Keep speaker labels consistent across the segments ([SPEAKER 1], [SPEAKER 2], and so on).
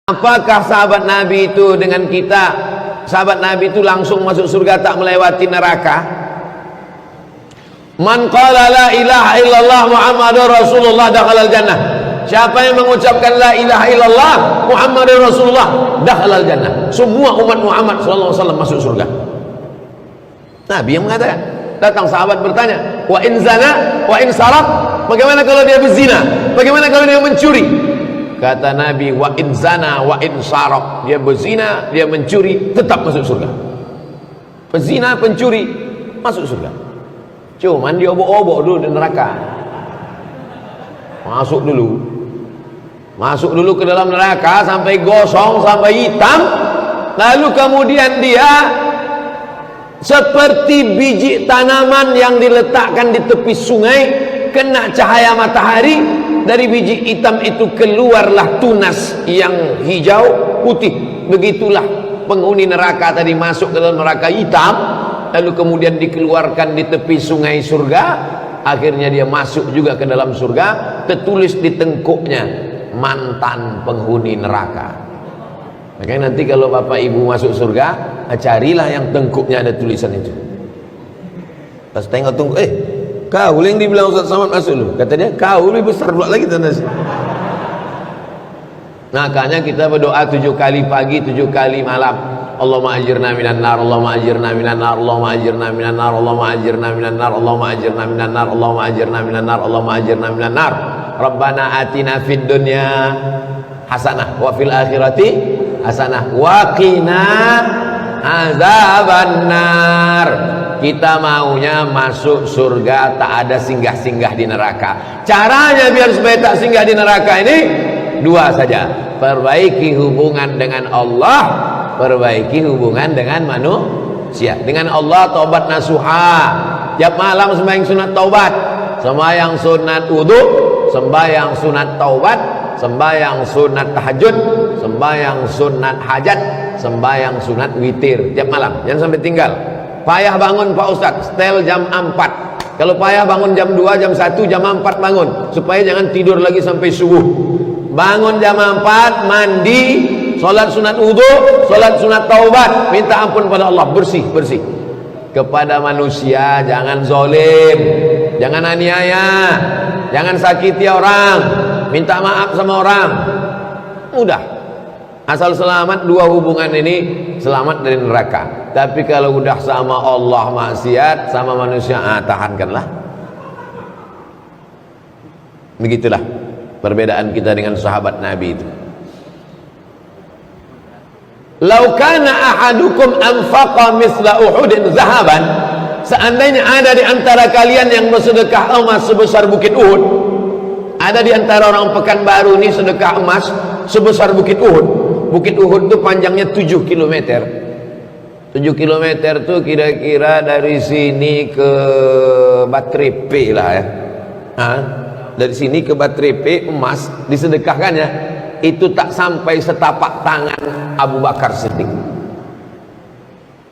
[SPEAKER 1] Apakah sahabat Nabi itu dengan kita, sahabat Nabi itu langsung masuk surga tak melewati neraka? Man qala la ilaha illallah Muhammadur Rasulullah dakhalal jannah. Siapa yang mengucapkan la ilaha illallah Muhammadur Rasulullah dakhalal jannah. Semua umat Muhammad sallallahu alaihi wasallam masuk surga. Nabi yang mengatakan. Datang sahabat bertanya, wa in zana wa in saraq, bagaimana kalau dia berzina? Bagaimana kalau dia mencuri? Kata Nabi, wa in zana wa in saraq, dia berzina, dia mencuri, tetap masuk surga. Pezina, pencuri masuk surga. Cuman dia obok-obok dulu di neraka. Masuk dulu ke dalam neraka sampai gosong, sampai hitam, lalu kemudian dia seperti biji tanaman yang diletakkan di tepi sungai, kena cahaya matahari, dari biji hitam itu keluarlah tunas yang hijau putih. Begitulah penghuni neraka tadi masuk ke dalam neraka hitam, lalu kemudian dikeluarkan di tepi sungai surga. Akhirnya dia masuk juga ke dalam surga, tertulis di tengkuknya mantan penghuni neraka. Makanya nanti kalau bapak ibu masuk surga, carilah yang tengkuknya ada tulisan itu. Pas tengok tengkuk, kau yang dibilang Ustaz Samad masuk lu, kata dia, kau lebih besar pula lagi tanda. Makanya kita berdoa 7 kali pagi, 7 kali malam. Allahumma ajirna minan nar, Allahumma ajirna minan nar, Allahumma ajirna minan nar, Allahumma ajirna minan nar, Allahumma ajirna minan nar, Allahumma ajirna minan nar, Allahumma ajirna minan nar. Rabbana atina fid dunya hasanah wa fil akhirati hasanah wa qina azabannar. Kita maunya masuk surga, tak ada singgah-singgah di neraka. Caranya biar supaya tak singgah di neraka ini dua saja: perbaiki hubungan dengan Allah, perbaiki hubungan dengan manusia. Dengan Allah taubat nasuha, tiap malam sembahyang sunat taubat, sembahyang sunat wudu, sembahyang sunat taubat, sembahyang sunat tahajud, sembahyang sunat hajat, sembahyang sunat witir tiap malam, jangan sampai tinggal. Payah bangun Pak Ustadz, setel jam 4. Kalau payah bangun jam 2, jam 1, jam 4 bangun, supaya jangan tidur lagi sampai subuh. Bangun jam 4, mandi, sholat sunat wudu, sholat sunat taubat, minta ampun pada Allah, bersih. Kepada manusia jangan zalim, jangan aniaya, jangan sakiti orang, minta maaf sama orang. Mudah. Asal selamat dua hubungan ini, selamat dari neraka. Tapi kalau udah sama Allah maksiat, sama manusia, tahankanlah. Begitulah perbedaan kita dengan sahabat Nabi itu. Lau kana ahadukum anfaqa misla Uhudin zahaban, seandainya ada di antara kalian yang bersedekah emas sebesar bukit Uhud. Ada di antara orang Pekanbaru ini sedekah emas sebesar bukit Uhud. Bukit Uhud itu panjangnya 7 km. 7 km itu kira-kira dari sini ke Batrepe lah ya. Dari sini ke Batrepe emas disedekahkan ya. Itu tak sampai setapak tangan Abu Bakar Siddiq.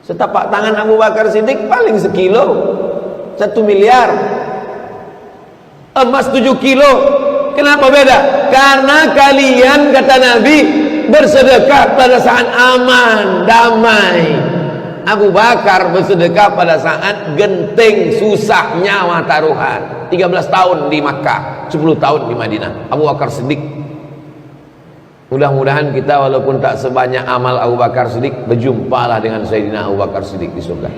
[SPEAKER 1] Setapak tangan Abu Bakar Siddiq paling sekilo, 1 miliar. Emas 7 kilo. Kenapa beda? Karena kalian, kata Nabi, bersedekah pada saat aman, damai. Abu Bakar bersedekah pada saat genting, susah, nyawa taruhan. 13 tahun di Makkah, 10 tahun di Madinah. Abu Bakar Siddiq. Mudah-mudahan kita walaupun tak sebanyak amal Abu Bakar Siddiq, berjumpalah dengan Sayyidina Abu Bakar Siddiq di surga.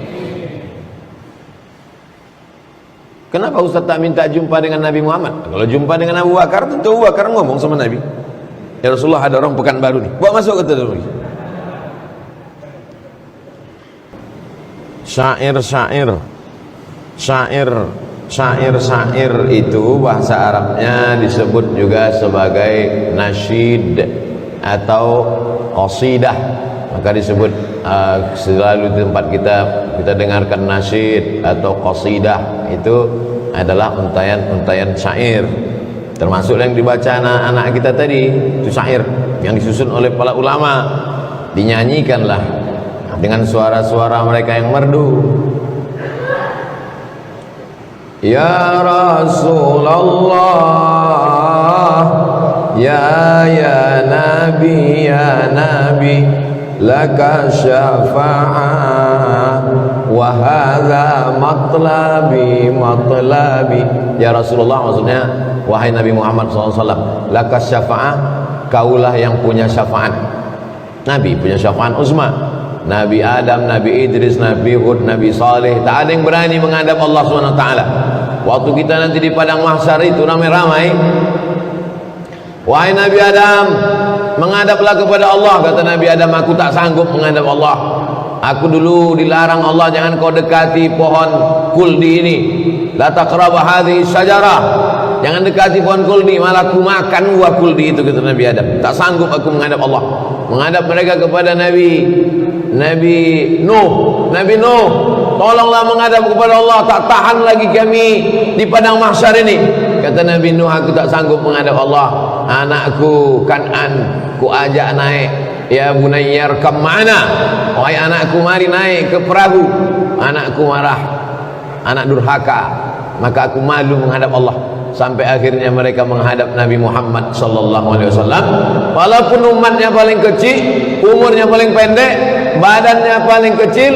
[SPEAKER 1] Kenapa Ustaz tak minta jumpa dengan Nabi Muhammad? Kalau jumpa dengan Abu Bakar, tentu Abu Bakar ngomong sama Nabi, ya Rasulullah, ada orang Pekanbaru nih, bawa masuk ke dalam. Syair itu bahasa Arabnya disebut juga sebagai nasyid atau qasidah. Maka disebut selalu di tempat kita dengarkan nasyid atau qasidah, itu adalah untayan syair. Termasuk yang dibaca anak-anak kita tadi, itu syair yang disusun oleh para ulama, dinyanyikanlah dengan suara-suara mereka yang merdu. Ya Rasulullah ya nabi laka syafa'ah wa hadza matlabi. Ya Rasulullah, maksudnya wahai Nabi Muhammad SAW, laka syafa'ah, kaulah yang punya syafaat. Nabi punya syafaat uzma. Nabi Adam, Nabi Idris, Nabi Hud, Nabi Saleh, tak ada yang berani menghadap Allah SWT. Waktu kita nanti di padang mahsyar itu ramai-ramai, wahai Nabi Adam, menghadaplah kepada Allah. Kata Nabi Adam, aku tak sanggup menghadap Allah. Aku dulu dilarang Allah, jangan kau dekati pohon kuldi ini. La taqrabu hadhihi syajarah, jangan dekati pohon kuldi, malah aku makan buah kuldi itu, kata Nabi Adam. Tak sanggup aku menghadap Allah. Menghadap mereka kepada Nabi Nuh, tolonglah menghadap kepada Allah, tak tahan lagi kami di padang mahsyar ini. Kata Nabi Nuh, aku tak sanggup menghadap Allah. Anakku Kan'an ku ajak naik, ya bunayyar kam ma'ana, wahai anakku mari naik ke perahu. Anakku marah, anak durhaka, maka aku malu menghadap Allah. Sampai akhirnya mereka menghadap Nabi Muhammad sallallahu alaihi wasallam. Walaupun umatnya paling kecil, umurnya paling pendek, badannya paling kecil,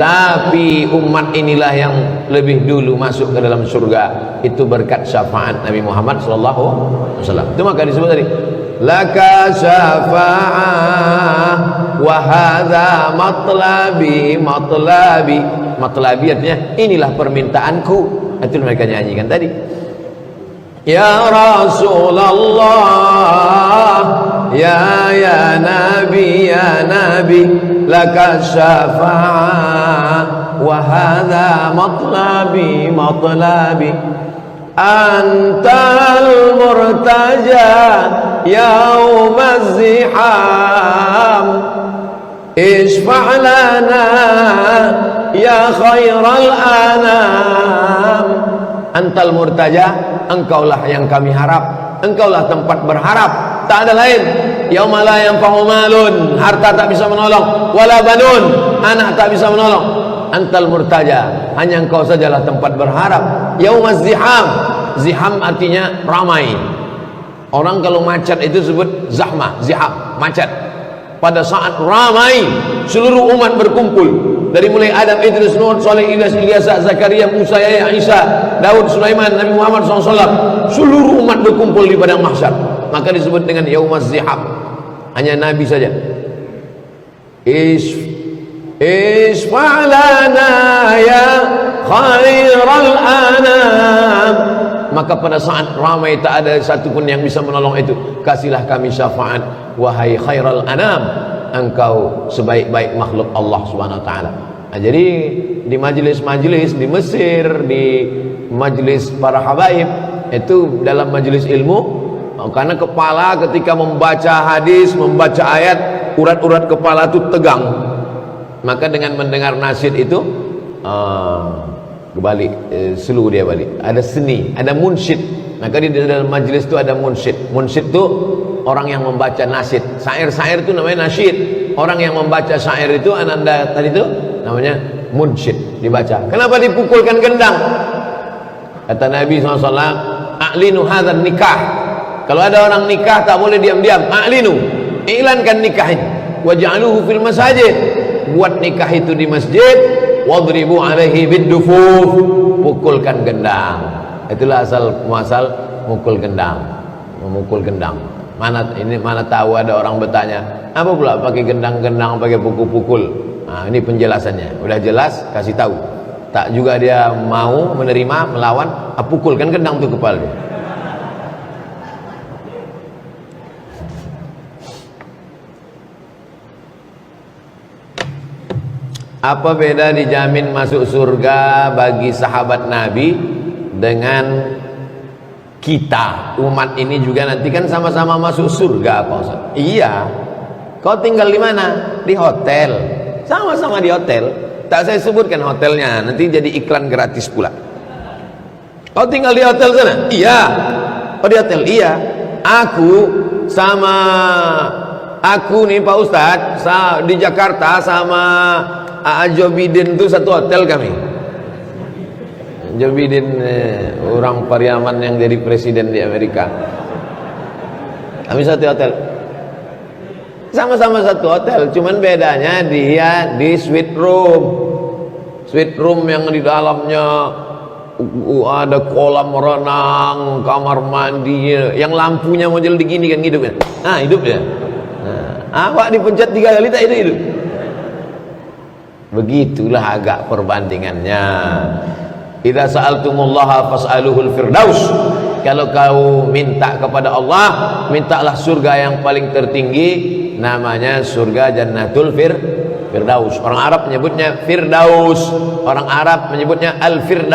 [SPEAKER 1] tapi umat inilah yang lebih dulu masuk ke dalam surga. Itu berkat syafaat Nabi Muhammad sallallahu alaihi wasallam. Itu maka disebut tadi, laka syafa'ah wa hadza matlabi. Matlabi artinya inilah permintaanku. Itu mereka nyanyikan tadi. Ya Rasulullah, ya Nabi laka syafa'ah wa hadza matlabi. Antal murtaja yaumaz ziham, isfa' lana ya khairal anam. Antal murtaja, engkaulah yang kami harap, engkaulah tempat berharap, tak ada lain. Yauma la yanfa'u malun, harta tak bisa menolong, wala banun, anak tak bisa menolong. Antal murtaja, hanya engkau sajalah tempat berharap. Yaumaz ziham, ziham artinya ramai. Orang kalau macet itu sebut zahmah, ziham, macet. Pada saat ramai, seluruh umat berkumpul, dari mulai Adam, Idris, Nuh, Saleh, Ilyas, Zakaria, Musa, Yahya, Isa, Daud, Sulaiman, Nabi Muhammad SAW, seluruh umat berkumpul di padang mahsyar, maka disebut dengan yaumaz ziham. Hanya Nabi saja. Isfa'lana ya khairal anam, maka pada saat ramai tak ada satupun yang bisa menolong itu, kasihlah kami syafaat, wahai khairal anam, engkau sebaik-baik makhluk Allah Subhanahu wa taala. Nah, jadi di majelis-majelis di Mesir, di majelis para habaib, itu dalam majelis ilmu, karena kepala ketika membaca hadis, membaca ayat, urat-urat kepala itu tegang. Maka dengan mendengar nasyid itu kebalik, slow dia balik. Ada seni, ada munsyid. Maka di dalam majelis itu ada munsyid. Munsyid itu orang yang membaca nasyid. Syair-syair itu namanya nasyid. Orang yang membaca syair itu, ananda tadi itu namanya munsyid, dibaca. Kenapa dipukulkan gendang? Kata Nabi SAW, a'linu hadzal nikah. Kalau ada orang nikah tak boleh diam-diam. A'linu, iklankan nikah ini. Waj'aluhu fil masajid. Buat nikah itu di masjid. Wadribu alaihi biddufuf, pukulkan gendang. Itulah asal muasal mukul gendang, memukul gendang. Mana tahu ada orang bertanya, apa pula pakai gendang-gendang, pakai pukul-pukul. Nah, ini penjelasannya. Udah jelas, kasih tahu. Tak juga dia mau menerima, melawan, pukulkan gendang tuh kepala dia. Apa beda dijamin masuk surga bagi sahabat Nabi dengan kita umat ini juga nanti kan sama-sama masuk surga, Pak Ustaz? Iya. Kau tinggal di mana? Di hotel. Sama-sama di hotel. Tak saya sebutkan hotelnya, nanti jadi iklan gratis pula. Kau tinggal di hotel sana? Iya. Oh di hotel? Iya. Aku nih Pak Ustaz di Jakarta sama Joe Biden itu satu hotel kami. Joe Biden orang Pariaman yang jadi presiden di Amerika. Kami satu hotel, sama-sama satu hotel, cuman bedanya dia di suite room yang di dalamnya ada kolam renang, kamar mandi, yang lampunya model begini kan, hidup ya. Nah, hidup ya. Nah, awak dipencet 3 kali tak hidup. Begitulah agak perbandingannya. Idza sa'altumullaha fas'aluhul firdaus. Kalau kau minta kepada Allah, mintalah surga yang paling tertinggi, namanya surga Jannatul Firdaus. Orang Arab menyebutnya Firdaus, orang Arab menyebutnya Al-Firdaus.